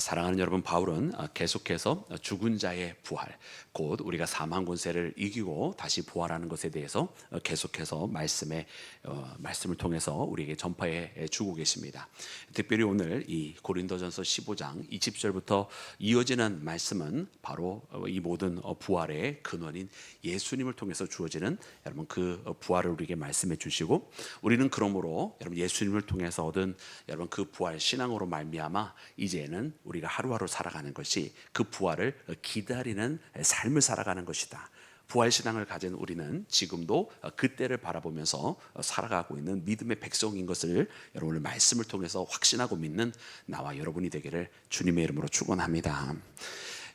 사랑하는 여러분, 바울은 계속해서 죽은 자의 부활, 곧 우리가 사망 권세를 이기고 다시 부활하는 것에 대해서 계속해서 말씀을 통해서 우리에게 전파해 주고 계십니다. 특별히 오늘 이 고린도전서 15장 20절부터 이어지는 말씀은 바로 이 모든 부활의 근원인 예수님을 통해서 주어지는 여러분 그 부활을 우리에게 말씀해 주시고, 우리는 그러므로 여러분 예수님을 통해서 얻은 여러분 그 부활 신앙으로 말미암아 이제는 우리가 하루하루 살아가는 것이 그 부활을 기다리는 삶을 살아가는 것이다. 부활신앙을 가진 우리는 지금도 그때를 바라보면서 살아가고 있는 믿음의 백성인 것을 여러분 오늘 말씀을 통해서 확신하고 믿는 나와 여러분이 되기를 주님의 이름으로 축원합니다.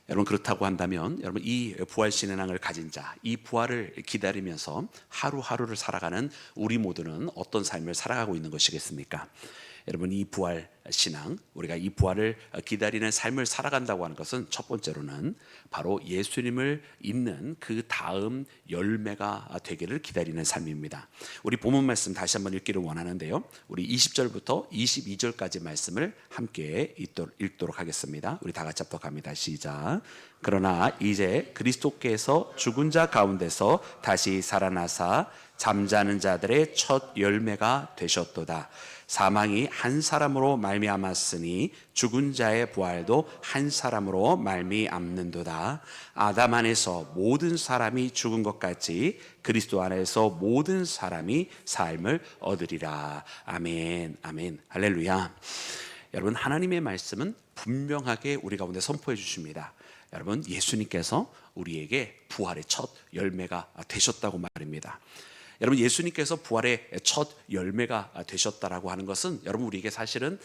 여러분, 그렇다고 한다면 여러분 이 부활신앙을 가진 자, 이 부활을 기다리면서 하루하루를 살아가는 우리 모두는 어떤 삶을 살아가고 있는 것이겠습니까? 여러분, 이 부활 신앙, 우리가 이 부활을 기다리는 삶을 살아간다고 하는 것은 첫 번째로는 바로 예수님을 잇는 그 다음 열매가 되기를 기다리는 삶입니다. 우리 본문 말씀 다시 한번 읽기를 원하는데요, 우리 20절부터 22절까지 말씀을 함께 읽도록 하겠습니다. 우리 다 같이 합독합니다. 시작. 그러나 이제 그리스도께서 죽은 자 가운데서 다시 살아나사 잠자는 자들의 첫 열매가 되셨도다. 사망이 한 사람으로 말미암았으니 죽은 자의 부활도 한 사람으로 말미암는도다. 아담 안에서 모든 사람이 죽은 것 같이 그리스도 안에서 모든 사람이 삶을 얻으리라. 아멘, 아멘, 할렐루야. 여러분, 하나님의 말씀은 분명하게 우리 가운데 선포해 주십니다. 여러분, 예수님께서 우리에게 부활의 첫 열매가 되셨다고 말입니다. 여러분, 예수님께서 부활의 첫 열매가 되셨다라고 하는 것은 여러분 우리에게 사실은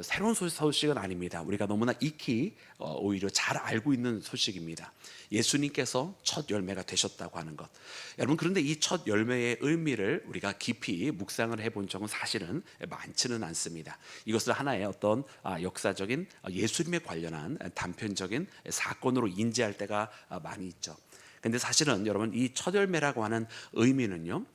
새로운 소식은 아닙니다. 우리가 너무나 익히 오히려 잘 알고 있는 소식입니다. 예수님께서 첫 열매가 되셨다고 하는 것. 여러분, 그런데 이 첫 열매의 의미를 우리가 깊이 묵상을 해본 적은 사실은 많지는 않습니다. 이것을 하나의 어떤 역사적인 예수님에 관련한 단편적인 사건으로 인지할 때가 많이 있죠. 근데 사실은 여러분, 이 첫 열매라고 하는 의미는요,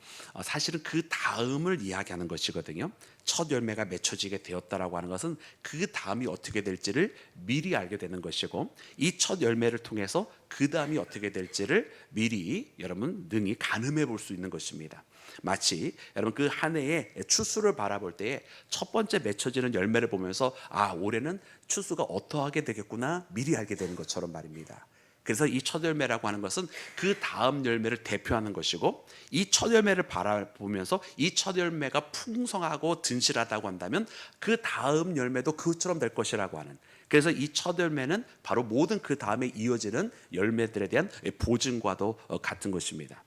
사실은 그 다음을 이야기하는 것이거든요. 첫 열매가 맺혀지게 되었다라고 하는 것은 그 다음이 어떻게 될지를 미리 알게 되는 것이고, 이 첫 열매를 통해서 그 다음이 어떻게 될지를 미리 여러분 능히 가늠해 볼 수 있는 것입니다. 마치 여러분 그 한 해의 추수를 바라볼 때에 첫 번째 맺혀지는 열매를 보면서 올해는 추수가 어떠하게 되겠구나 미리 알게 되는 것처럼 말입니다. 그래서 이 첫 열매라고 하는 것은 그 다음 열매를 대표하는 것이고, 이 첫 열매를 바라보면서 이 첫 열매가 풍성하고 든실하다고 한다면 그 다음 열매도 그것처럼 될 것이라고 하는, 그래서 이 첫 열매는 바로 모든 그 다음에 이어지는 열매들에 대한 보증과도 같은 것입니다.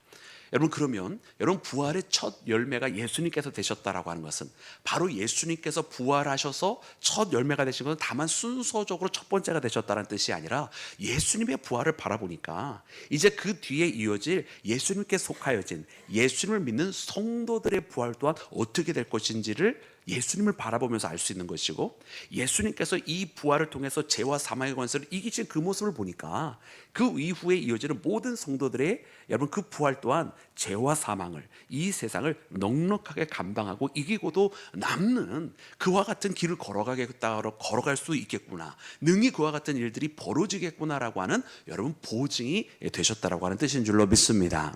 여러분, 그러면 여러분 부활의 첫 열매가 예수님께서 되셨다라고 하는 것은 바로 예수님께서 부활하셔서 첫 열매가 되신 것은 다만 순서적으로 첫 번째가 되셨다는 뜻이 아니라, 예수님의 부활을 바라보니까 이제 그 뒤에 이어질 예수님께 속하여진 예수님을 믿는 성도들의 부활 또한 어떻게 될 것인지를 예수님을 바라보면서 알 수 있는 것이고, 예수님께서 이 부활을 통해서 죄와 사망의 권세를 이기신 그 모습을 보니까 그 이후에 이어지는 모든 성도들의 여러분 그 부활 또한 죄와 사망을, 이 세상을 넉넉하게 감당하고 이기고도 남는 그와 같은 길을 걸어갈 수 있겠구나, 능히 그와 같은 일들이 벌어지겠구나라고 하는 여러분 보증이 되셨다라고 하는 뜻인 줄로 믿습니다.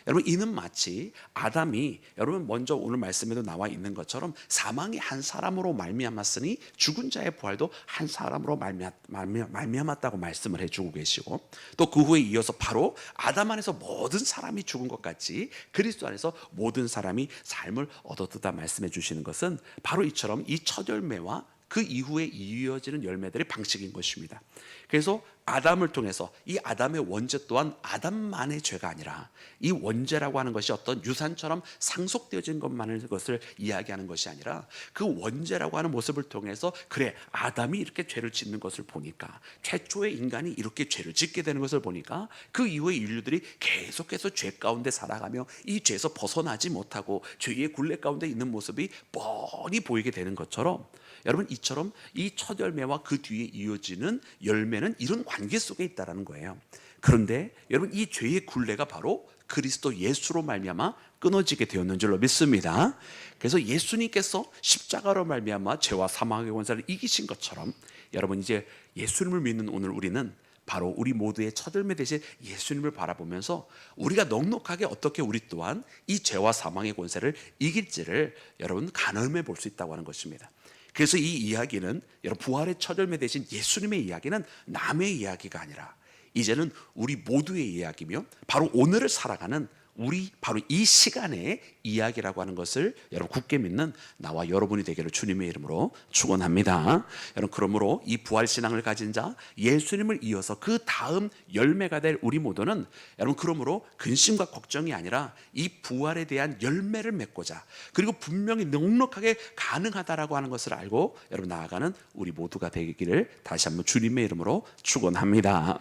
여러분, 이는 마치 아담이 여러분 먼저 오늘 말씀에도 나와 있는 것처럼 사망이 한 사람으로 말미암았으니 죽은 자의 부활도 한 사람으로 말미암았다고 말씀을 해주고 계시고, 또 그 후에 이어서 바로 아담 안에서 모든 사람이 죽은 것 같이 그리스도 안에서 모든 사람이 삶을 얻었다 말씀해 주시는 것은 바로 이처럼 이 첫 열매와 그 이후에 이어지는 열매들의 방식인 것입니다. 그래서 아담을 통해서 이 아담의 원죄 또한 아담만의 죄가 아니라 이 원죄라고 하는 것이 어떤 유산처럼 상속되어진 것을 이야기하는 것이 아니라, 그 원죄라고 하는 모습을 통해서 그래 아담이 이렇게 죄를 짓는 것을 보니까, 최초의 인간이 이렇게 죄를 짓게 되는 것을 보니까 그 이후에 인류들이 계속해서 죄 가운데 살아가며 이 죄에서 벗어나지 못하고 죄의 굴레 가운데 있는 모습이 뻔히 보이게 되는 것처럼, 여러분 이처럼 이 첫 열매와 그 뒤에 이어지는 열매는 이런 관계 속에 있다라는 거예요. 그런데 여러분 이 죄의 굴레가 바로 그리스도 예수로 말미암아 끊어지게 되었는 줄로 믿습니다. 그래서 예수님께서 십자가로 말미암아 죄와 사망의 권세를 이기신 것처럼 여러분 이제 예수님을 믿는 오늘 우리는 바로 우리 모두의 첫 열매 되신 예수님을 바라보면서 우리가 넉넉하게 어떻게 우리 또한 이 죄와 사망의 권세를 이길지를 여러분 가늠해 볼 수 있다고 하는 것입니다. 그래서 이 이야기는 여러분 부활의 첫 열매 되신 예수님의 이야기는 남의 이야기가 아니라 이제는 우리 모두의 이야기며 바로 오늘을 살아가는 우리 바로 이 시간의 이야기라고 하는 것을 여러분 굳게 믿는 나와 여러분이 되기를 주님의 이름으로 축원합니다. 여러분 그러므로 이 부활 신앙을 가진 자 예수님을 이어서 그 다음 열매가 될 우리 모두는 여러분 그러므로 근심과 걱정이 아니라 이 부활에 대한 열매를 맺고자 그리고 분명히 넉넉하게 가능하다라고 하는 것을 알고 여러분 나아가는 우리 모두가 되기를 다시 한번 주님의 이름으로 축원합니다.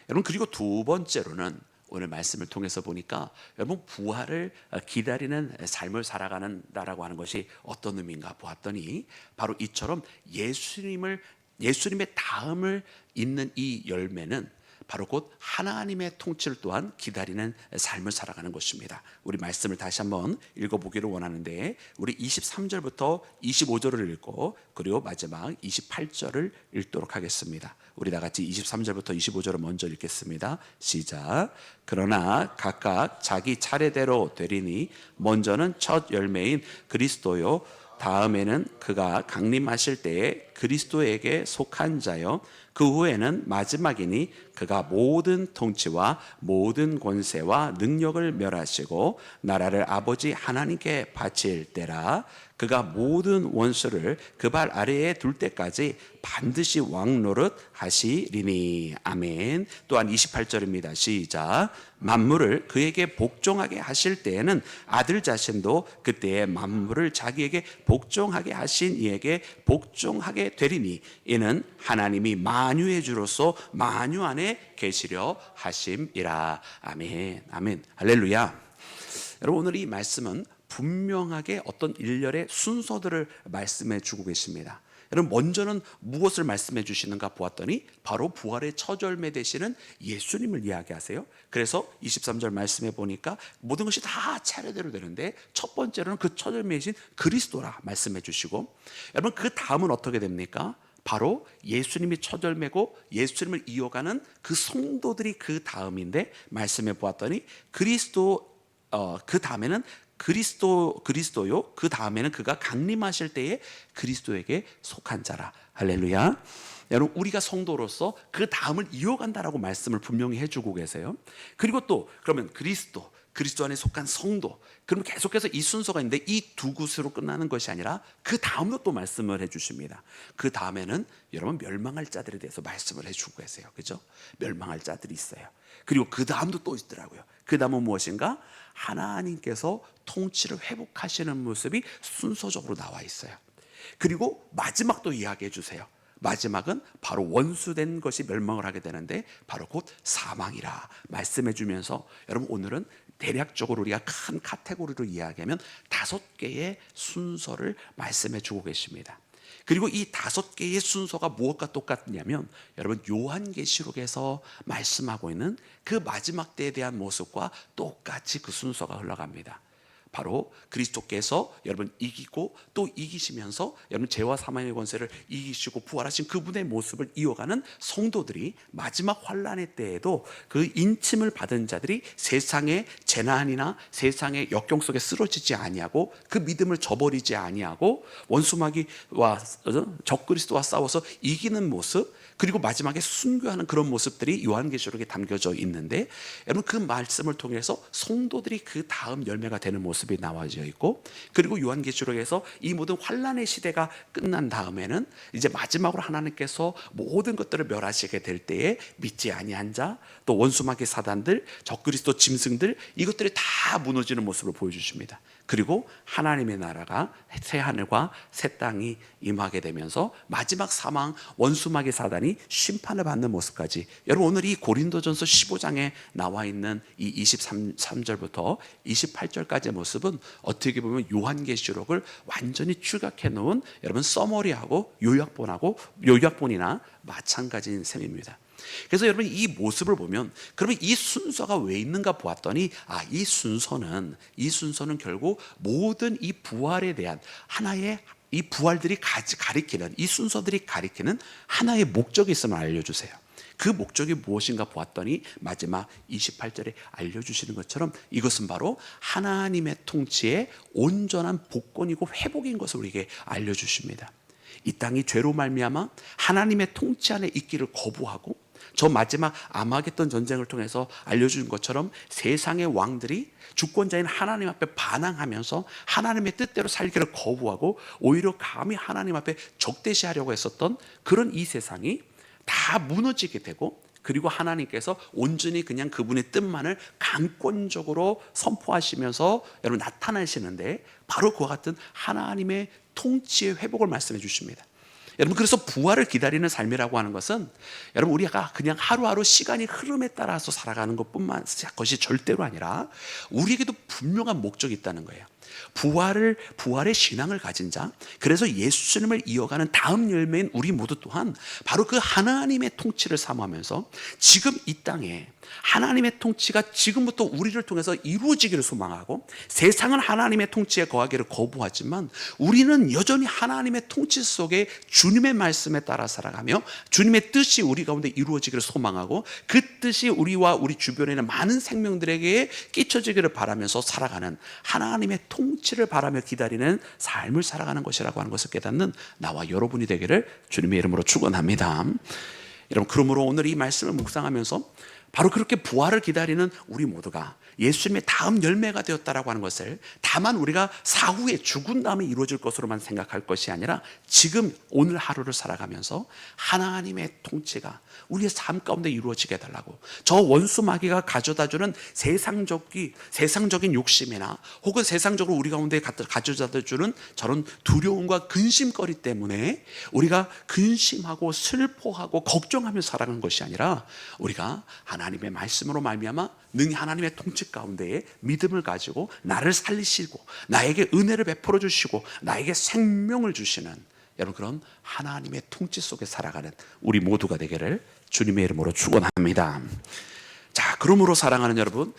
여러분 그리고 두 번째로는 오늘 말씀을 통해서 보니까 여러분 부활을 기다리는 삶을 살아가는다라고 하는 것이 어떤 의미인가 보았더니 바로 이처럼 예수님의 다음을 잇는 이 열매는 바로 곧 하나님의 통치를 또한 기다리는 삶을 살아가는 것입니다. 우리 말씀을 다시 한번 읽어보기를 원하는데 우리 23절부터 25절을 읽고 그리고 마지막 28절을 읽도록 하겠습니다. 우리 다 같이 23절부터 25절을 먼저 읽겠습니다. 시작. 그러나 각각 자기 차례대로 되리니 먼저는 첫 열매인 그리스도요 다음에는 그가 강림하실 때에 그리스도에게 속한 자요 그 후에는 마지막이니 그가 모든 통치와 모든 권세와 능력을 멸하시고 나라를 아버지 하나님께 바칠 때라. 그가 모든 원수를 그 발 아래에 둘 때까지 반드시 왕노릇 하시리니. 아멘. 또한 28절입니다. 시작. 만물을 그에게 복종하게 하실 때에는 아들 자신도 그때에 만물을 자기에게 복종하게 하신 이에게 복종하게 되리니 이는 하나님이 만유의 주로서 만유 안에 계시려 하심이라. 아멘. 아멘. 할렐루야. 여러분 오늘 이 말씀은 분명하게 어떤 일렬의 순서들을 말씀해 주고 계십니다. 여러분 먼저는 무엇을 말씀해 주시는가 보았더니 바로 부활의 첫 열매 되시는 예수님을 이야기하세요. 그래서 23절 말씀해 보니까 모든 것이 다 차례대로 되는데 첫 번째로는 그 첫 열매이신 그리스도라 말씀해 주시고 여러분 그 다음은 어떻게 됩니까? 바로 예수님이 첫 열매고 예수님을 이어가는 그 성도들이 그 다음인데 말씀해 보았더니 그 다음에는 그리스도요. 그 다음에는 그가 강림하실 때에 그리스도에게 속한 자라. 할렐루야. 여러분 우리가 성도로서 그 다음을 이어간다라고 말씀을 분명히 해주고 계세요. 그리고 또 그러면 그리스도 안에 속한 성도. 그럼 계속해서 이 순서가 있는데 이 두 곳으로 끝나는 것이 아니라 그 다음도 또 말씀을 해주십니다. 그 다음에는 여러분 멸망할 자들에 대해서 말씀을 해주고 계세요. 그죠? 멸망할 자들이 있어요. 그리고 그 다음도 또 있더라고요. 그 다음은 무엇인가? 하나님께서 통치를 회복하시는 모습이 순서적으로 나와 있어요. 그리고 마지막도 이야기해 주세요. 마지막은 바로 원수된 것이 멸망을 하게 되는데 바로 곧 사망이라 말씀해 주면서 여러분 오늘은 대략적으로 우리가 큰 카테고리로 이야기하면 5개의 순서를 말씀해 주고 계십니다. 그리고 이 5개의 순서가 무엇과 똑같냐면 여러분 요한계시록에서 말씀하고 있는 그 마지막 때에 대한 모습과 똑같이 그 순서가 흘러갑니다. 바로 그리스도께서 여러분 이기고 또 이기시면서 여러분 죄와 사망의 권세를 이기시고 부활하신 그분의 모습을 이어가는 성도들이 마지막 환란의 때에도 그 인침을 받은 자들이 세상의 재난이나 세상의 역경 속에 쓰러지지 아니하고 그 믿음을 저버리지 아니하고 원수마귀와 적그리스도와 싸워서 이기는 모습 그리고 마지막에 순교하는 그런 모습들이 요한계시록에 담겨져 있는데 여러분 그 말씀을 통해서 성도들이 그 다음 열매가 되는 모습이 나와져 있고 그리고 요한계시록에서 이 모든 환란의 시대가 끝난 다음에는 이제 마지막으로 하나님께서 모든 것들을 멸하시게 될 때에 믿지 아니한 자 또 원수마귀 사단들 적그리스도 짐승들 이것들이 다 무너지는 모습을 보여주십니다. 그리고 하나님의 나라가 새 하늘과 새 땅이 임하게 되면서 마지막 사망 원수마귀 사단이 심판을 받는 모습까지 여러분 오늘 이 고린도전서 15장에 나와 있는 이 23절부터 28절까지의 모습은 어떻게 보면 요한계시록을 완전히 추격해 놓은 여러분 서머리하고 요약본이나 마찬가지인 셈입니다. 그래서 여러분 이 모습을 보면 그러면 이 순서가 왜 있는가 보았더니 이 순서는 결국 모든 이 부활에 대한 하나의 이 부활들이 가리키는, 이 순서들이 가리키는 하나의 목적이 있음을 알려주세요. 그 목적이 무엇인가 보았더니 마지막 28절에 알려주시는 것처럼 이것은 바로 하나님의 통치의 온전한 복권이고 회복인 것을 우리에게 알려주십니다. 이 땅이 죄로 말미암아 하나님의 통치 안에 있기를 거부하고, 저 마지막 아마겟돈 전쟁을 통해서 알려준 것처럼 세상의 왕들이 주권자인 하나님 앞에 반항하면서 하나님의 뜻대로 살기를 거부하고 오히려 감히 하나님 앞에 적대시하려고 했었던 그런 이 세상이 다 무너지게 되고, 그리고 하나님께서 온전히 그냥 그분의 뜻만을 강권적으로 선포하시면서 여러분 나타나시는데, 바로 그와 같은 하나님의 통치의 회복을 말씀해 주십니다. 여러분, 그래서 부활을 기다리는 삶이라고 하는 것은 여러분 우리가 그냥 하루하루 시간이 흐름에 따라서 살아가는 것이 절대로 아니라 우리에게도 분명한 목적이 있다는 거예요. 부활의 신앙을 가진 자, 그래서 예수님을 이어가는 다음 열매인 우리 모두 또한 바로 그 하나님의 통치를 사모하면서 지금 이 땅에 하나님의 통치가 지금부터 우리를 통해서 이루어지기를 소망하고, 세상은 하나님의 통치에 거하기를 거부하지만 우리는 여전히 하나님의 통치 속에 주님의 말씀에 따라 살아가며 주님의 뜻이 우리 가운데 이루어지기를 소망하고, 그 뜻이 우리와 우리 주변에 있는 많은 생명들에게 끼쳐지기를 바라면서 살아가는, 하나님의 통치를 바라며 기다리는 삶을 살아가는 것이라고 하는 것을 깨닫는 나와 여러분이 되기를 주님의 이름으로 축원합니다. 여러분, 그러므로 오늘 이 말씀을 묵상하면서 바로 그렇게 부활을 기다리는 우리 모두가 예수님의 다음 열매가 되었다라고 하는 것을, 다만 우리가 사후에 죽은 다음에 이루어질 것으로만 생각할 것이 아니라 지금 오늘 하루를 살아가면서 하나님의 통치가 우리의 삶 가운데 이루어지게 해달라고, 저 원수 마귀가 가져다주는 세상적인 욕심이나 혹은 세상적으로 우리 가운데 가져다주는 저런 두려움과 근심거리 때문에 우리가 근심하고 슬퍼하고 걱정하며 살아가는 것이 아니라, 우리가 하나님의 말씀으로 말미암아 능히 하나님의 통치 가운데에 믿음을 가지고 나를 살리시고 나에게 은혜를 베풀어 주시고 나에게 생명을 주시는, 여러분 그런 하나님의 통치 속에 살아가는 우리 모두가 되기를 주님의 이름으로 축원합니다. 자, 그러므로 사랑하는 여러분,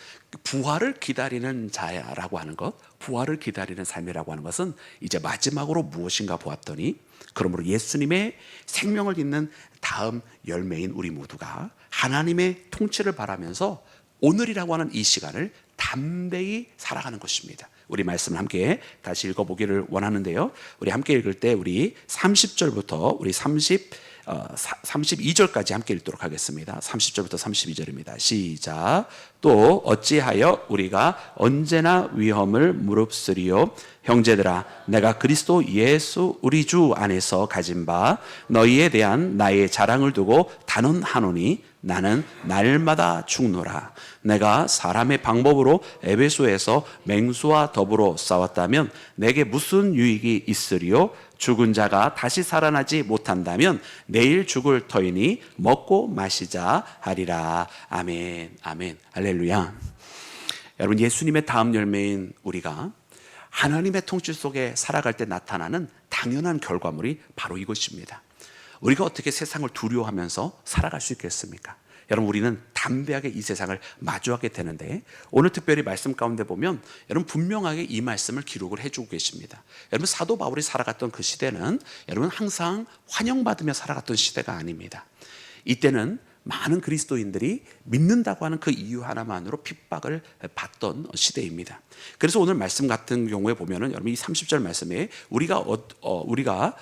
부활을 기다리는 자라고 하는 것, 부활을 기다리는 삶이라고 하는 것은 이제 마지막으로 무엇인가 보았더니, 그러므로 예수님의 생명을 잇는 다음 열매인 우리 모두가 하나님의 통치를 바라면서 오늘이라고 하는 이 시간을 담대히 살아가는 것입니다. 우리 말씀을 함께 다시 읽어보기를 원하는데요, 우리 함께 읽을 때 우리 30절부터 우리 32절까지 함께 읽도록 하겠습니다. 30절부터 32절입니다. 시작. 또 어찌하여 우리가 언제나 위험을 무릅쓰리요? 형제들아, 내가 그리스도 예수 우리 주 안에서 가진 바 너희에 대한 나의 자랑을 두고 단언하노니, 나는 날마다 죽노라. 내가 사람의 방법으로 에베소에서 맹수와 더불어 싸웠다면 내게 무슨 유익이 있으리요? 죽은 자가 다시 살아나지 못한다면 내일 죽을 터이니 먹고 마시자 하리라. 아멘, 아멘, 할렐루야. 여러분, 예수님의 다음 열매인 우리가 하나님의 통치 속에 살아갈 때 나타나는 당연한 결과물이 바로 이것입니다. 우리가 어떻게 세상을 두려워하면서 살아갈 수 있겠습니까? 여러분, 우리는 담대하게 이 세상을 마주하게 되는데, 오늘 특별히 말씀 가운데 보면 여러분 분명하게 이 말씀을 기록을 해주고 계십니다. 여러분, 사도 바울이 살아갔던 그 시대는 여러분 항상 환영받으며 살아갔던 시대가 아닙니다. 이때는 많은 그리스도인들이 믿는다고 하는 그 이유 하나만으로 핍박을 받던 시대입니다. 그래서 오늘 말씀 같은 경우에 보면은 여러분 이 30절 말씀에 우리가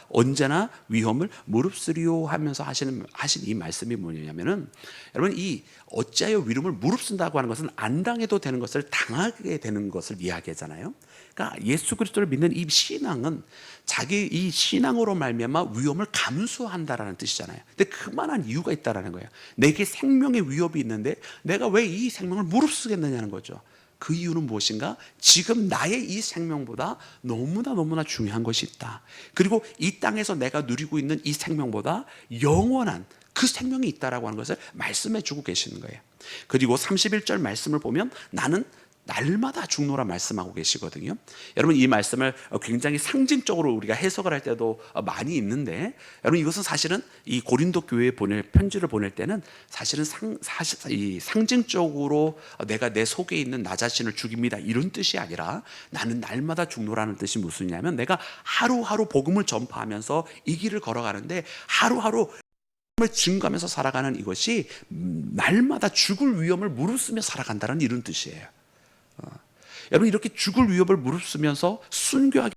언제나 위험을 무릅쓰리요 하면서 하신 이 말씀이 뭐냐면은, 여러분 이 어찌하여 위험을 무릅쓴다고 하는 것은 안 당해도 되는 것을 당하게 되는 것을 이야기하잖아요. 그러니까 예수 그리스도를 믿는 이 신앙은 자기 이 신앙으로 말미암아 위험을 감수한다라는 뜻이잖아요. 근데 그만한 이유가 있다라는 거예요. 내게 생명의 위협이 있는데 내가 왜 이 생명을 무릅쓰겠느냐는 거죠. 그 이유는 무엇인가? 지금 나의 이 생명보다 너무나 중요한 것이 있다. 그리고 이 땅에서 내가 누리고 있는 이 생명보다 영원한 그 생명이 있다라고 하는 것을 말씀해 주고 계시는 거예요. 그리고 31절 말씀을 보면 나는 날마다 죽노라 말씀하고 계시거든요. 여러분 이 말씀을 굉장히 상징적으로 우리가 해석을 할 때도 많이 있는데, 여러분 이것은 사실은 이 고린도 교회에 보낼 편지를 보낼 때는 사실은 이 상징적으로 내가 내 속에 있는 나 자신을 죽입니다 이런 뜻이 아니라, 나는 날마다 죽노라는 뜻이 무슨냐면 내가 하루하루 복음을 전파하면서 이 길을 걸어가는데 하루하루 증거하면서 살아가는 이것이 날마다 죽을 위험을 무릅쓰며 살아간다는 이런 뜻이에요. 여러분 이렇게 죽을 위협을 무릅쓰면서 순교하게,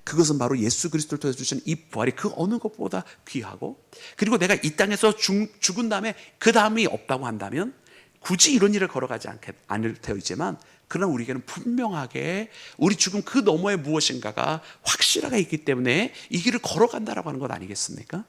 그것은 바로 예수 그리스도를 통해 주신 이 부활이 그 어느 것보다 귀하고, 그리고 내가 이 땅에서 죽은 다음에 그 다음이 없다고 한다면 굳이 이런 일을 걸어가지 않을 테이지만, 그러나 우리에게는 분명하게 우리 죽음 그 너머에 무엇인가가 확실하게 있기 때문에 이 길을 걸어간다라고 하는 것 아니겠습니까?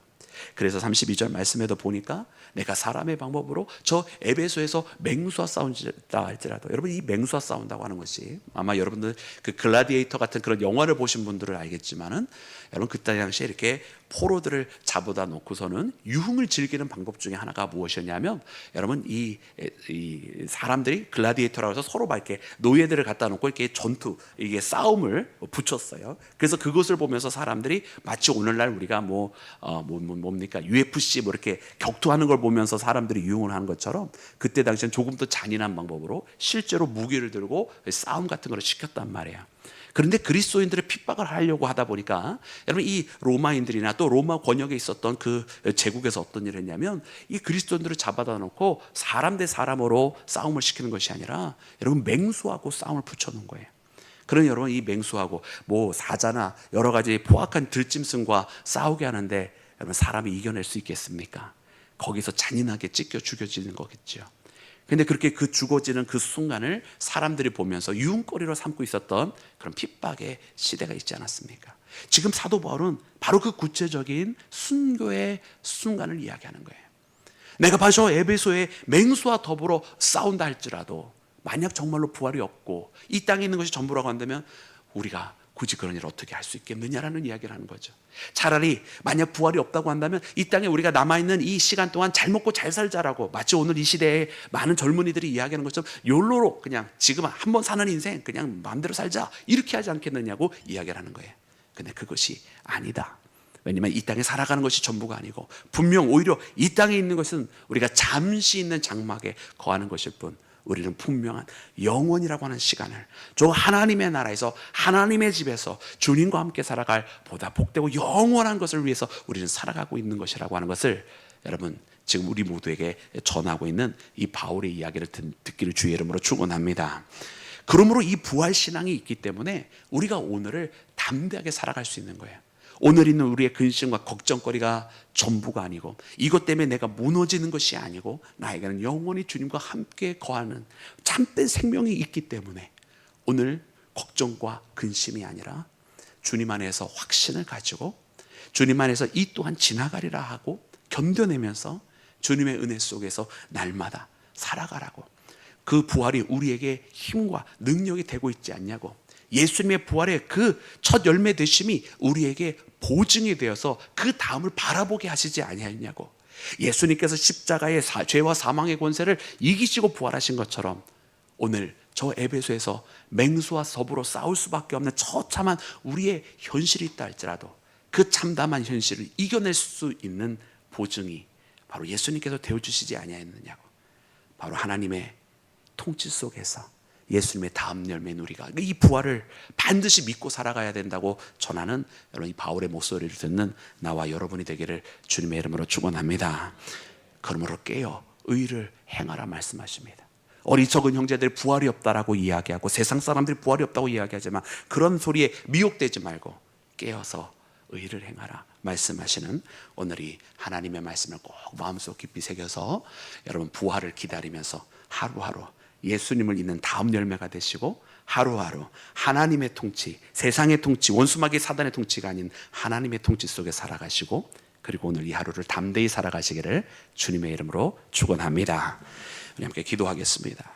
그래서 32절 말씀에도 보니까 내가 사람의 방법으로 저 에베소에서 맹수와 싸운다 할지라도, 여러분 이 맹수와 싸운다고 하는 것이 아마 여러분들 그 글라디에이터 같은 그런 영화를 보신 분들은 알겠지만은, 여러분 그때 당시에 이렇게 포로들을 잡아다 놓고서는 유흥을 즐기는 방법 중에 하나가 무엇이었냐면, 여러분 이 사람들이 글라디에이터라고 해서 서로 막 이렇게 노예들을 갖다 놓고 이렇게 전투, 이게 싸움을 붙였어요. 그래서 그것을 보면서 사람들이 마치 오늘날 우리가 뭡니까 UFC 뭐 이렇게 격투하는 걸 보면서 사람들이 유흥을 하는 것처럼, 그때 당시엔 조금 더 잔인한 방법으로 실제로 무기를 들고 싸움 같은 걸 시켰단 말이에요. 그런데 그리스도인들의 핍박을 하려고 하다 보니까, 여러분 이 로마인들이나 또 로마 권역에 있었던 그 제국에서 어떤 일을 했냐면, 이 그리스도인들을 잡아다 놓고 사람 대 사람으로 싸움을 시키는 것이 아니라 여러분 맹수하고 싸움을 붙여놓은 거예요. 그러니 여러분 이 맹수하고 뭐 사자나 여러 가지 포악한 들짐승과 싸우게 하는데, 여러분 사람이 이겨낼 수 있겠습니까? 거기서 잔인하게 찢겨 죽여지는 거겠죠. 근데 그렇게 그 죽어지는 그 순간을 사람들이 보면서 유흥거리로 삼고 있었던 그런 핍박의 시대가 있지 않았습니까? 지금 사도 바울은 바로 그 구체적인 순교의 순간을 이야기하는 거예요. 내가 바로 에베소의 맹수와 더불어 싸운다 할지라도, 만약 정말로 부활이 없고 이 땅에 있는 것이 전부라고 한다면 우리가 굳이 그런 일을 어떻게 할 수 있겠느냐라는 이야기를 하는 거죠. 차라리 만약 부활이 없다고 한다면 이 땅에 우리가 남아있는 이 시간 동안 잘 먹고 잘 살자라고, 마치 오늘 이 시대에 많은 젊은이들이 이야기하는 것처럼 욜로로 그냥 지금 한번 사는 인생 그냥 마음대로 살자, 이렇게 하지 않겠느냐고 이야기를 하는 거예요. 근데 그것이 아니다. 왜냐하면 이 땅에 살아가는 것이 전부가 아니고, 분명 오히려 이 땅에 있는 것은 우리가 잠시 있는 장막에 거하는 것일 뿐, 우리는 분명한 영원이라고 하는 시간을 저 하나님의 나라에서 하나님의 집에서 주님과 함께 살아갈 보다 복되고 영원한 것을 위해서 우리는 살아가고 있는 것이라고 하는 것을, 여러분 지금 우리 모두에게 전하고 있는 이 바울의 이야기를 듣기를 주의 이름으로 축원합니다. 그러므로 이 부활 신앙이 있기 때문에 우리가 오늘을 담대하게 살아갈 수 있는 거예요. 오늘 있는 우리의 근심과 걱정거리가 전부가 아니고, 이것 때문에 내가 무너지는 것이 아니고, 나에게는 영원히 주님과 함께 거하는 참된 생명이 있기 때문에 오늘 걱정과 근심이 아니라 주님 안에서 확신을 가지고 주님 안에서 이 또한 지나가리라 하고 견뎌내면서 주님의 은혜 속에서 날마다 살아가라고, 그 부활이 우리에게 힘과 능력이 되고 있지 않냐고, 예수님의 부활의 그 첫 열매 되심이 우리에게 보증이 되어서 그 다음을 바라보게 하시지 아니하였냐고, 예수님께서 십자가의 죄와 사망의 권세를 이기시고 부활하신 것처럼 오늘 저 에베소에서 맹수와 더불어 싸울 수밖에 없는 처참한 우리의 현실이 있다 할지라도 그 참담한 현실을 이겨낼 수 있는 보증이 바로 예수님께서 되어주시지 아니하였느냐고, 바로 하나님의 통치 속에서 예수님의 다음 열매인 우리가 이 부활을 반드시 믿고 살아가야 된다고 전하는 여러분 이 바울의 목소리를 듣는 나와 여러분이 되기를 주님의 이름으로 축원합니다. 그러므로 깨어 의를 행하라 말씀하십니다. 어리석은 형제들이 부활이 없다라고 이야기하고 세상 사람들이 부활이 없다고 이야기하지만, 그런 소리에 미혹되지 말고 깨어서 의를 행하라 말씀하시는 오늘 이 하나님의 말씀을 꼭 마음속 깊이 새겨서 여러분 부활을 기다리면서 하루하루 예수님을 잇는 다음 열매가 되시고, 하루하루 하나님의 통치, 세상의 통치, 원수마귀 사단의 통치가 아닌 하나님의 통치 속에 살아가시고, 그리고 오늘 이 하루를 담대히 살아가시기를 주님의 이름으로 축원합니다. 우리 함께 기도하겠습니다.